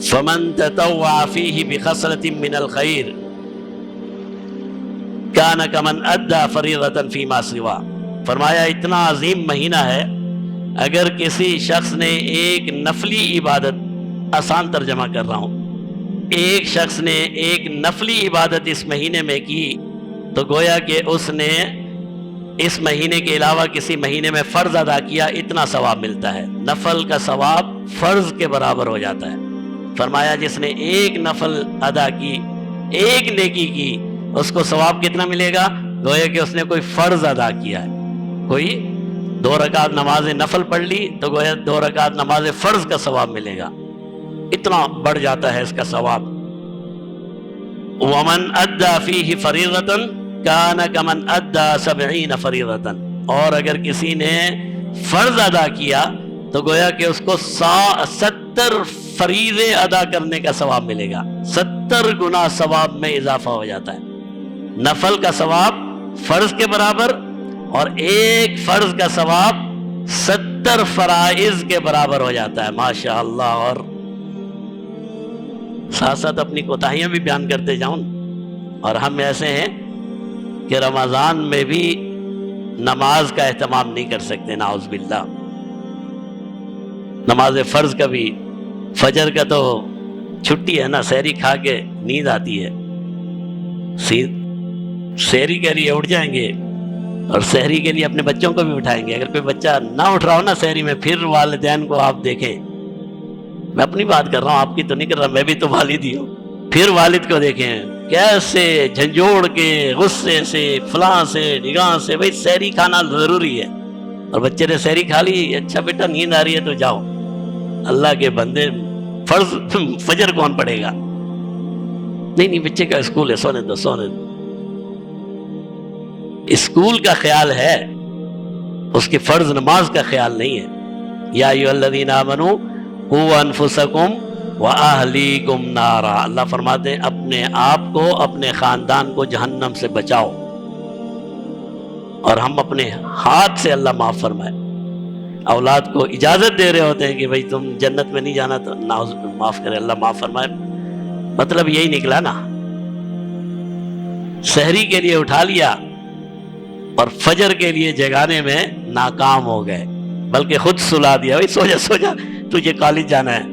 فمن تطوع فیہ بخصلۃ من الخیر کان کمن ادی فریضۃ فیما سوا۔ فرمایا اتنا عظیم مہینہ ہے، اگر کسی شخص نے ایک نفلی عبادت، آسان ترجمہ کر رہا ہوں، ایک شخص نے ایک نفلی عبادت اس مہینے میں کی تو گویا کہ اس نے اس مہینے کے علاوہ کسی مہینے میں فرض ادا کیا، اتنا ثواب ملتا ہے۔ نفل کا ثواب فرض کے برابر ہو جاتا ہے۔ فرمایا جس نے ایک نفل ادا کی، ایک نیکی کی، اس کو ثواب کتنا ملے گا؟ گویا کہ اس نے کوئی فرض ادا کیا ہے، کوئی 2 رکعت نماز نفل پڑھ لی تو گویا 2 رکعت نماز فرض کا ثواب ملے گا، اتنا بڑھ جاتا ہے اس کا ثواب۔ ومن ادی فیہ فریضۃ کان کمن ادی 70 فریضۃ، اور اگر کسی نے فرض ادا کیا تو گویا کہ اس کو 70 فریضے ادا کرنے کا ثواب ملے گا، 70 گنا ثواب میں اضافہ ہو جاتا ہے۔ نفل کا ثواب فرض کے برابر، اور ایک فرض کا ثواب 70 فرائض کے برابر ہو جاتا ہے، ماشاءاللہ۔ اور ساتھ ساتھ اپنی کوتاہیاں بھی بیان کرتے جاؤں، اور ہم ایسے ہیں کہ رمضان میں بھی نماز کا اہتمام نہیں کر سکتے، نعوذ باللہ۔ نماز فرض کا بھی، فجر کا تو چھٹی ہے نا، سحری کھا کے نیند آتی ہے، سحری کے لیے اٹھ جائیں گے اور سحری کے لیے اپنے بچوں کو بھی اٹھائیں گے۔ اگر کوئی بچہ نہ اٹھ رہا ہو نا سحری میں، پھر والدین کو آپ دیکھیں، میں اپنی بات کر رہا ہوں، آپ کی تو نہیں کر رہا، میں بھی تو والد ہی ہوں، پھر والد کو دیکھیں کیسے جھنجھوڑ کے، غصے سے، فلاں سے، نگاہ سے، بھئی سحری کھانا ضروری ہے، اور بچے نے سحری کھا لی، اچھا بیٹا نیند آ رہی ہے تو جاؤ۔ اللہ کے بندے، فرض فجر کون پڑھے گا؟ نہیں بچے کا اسکول ہے، سونے دو سونے دو۔ اسکول کا خیال ہے، اس کی فرض نماز کا خیال نہیں ہے۔ یا ایھا الذین آمنوا قوا انفسکم واہلیکم نارا، اللہ فرماتے ہیں اپنے آپ کو، اپنے خاندان کو جہنم سے بچاؤ، اور ہم اپنے ہاتھ سے اللہ معاف فرمائے، اولاد کو اجازت دے رہے ہوتے ہیں کہ بھئی تم جنت میں نہیں جانا، تو معاف کرے اللہ، معاف فرمائے، مطلب یہی نکلا نا، سحری کے لیے اٹھا لیا اور فجر کے لیے جگانے میں ناکام ہو گئے، بلکہ خود سلا دیا، بھئی سو جا تجھے کالج جانا ہے،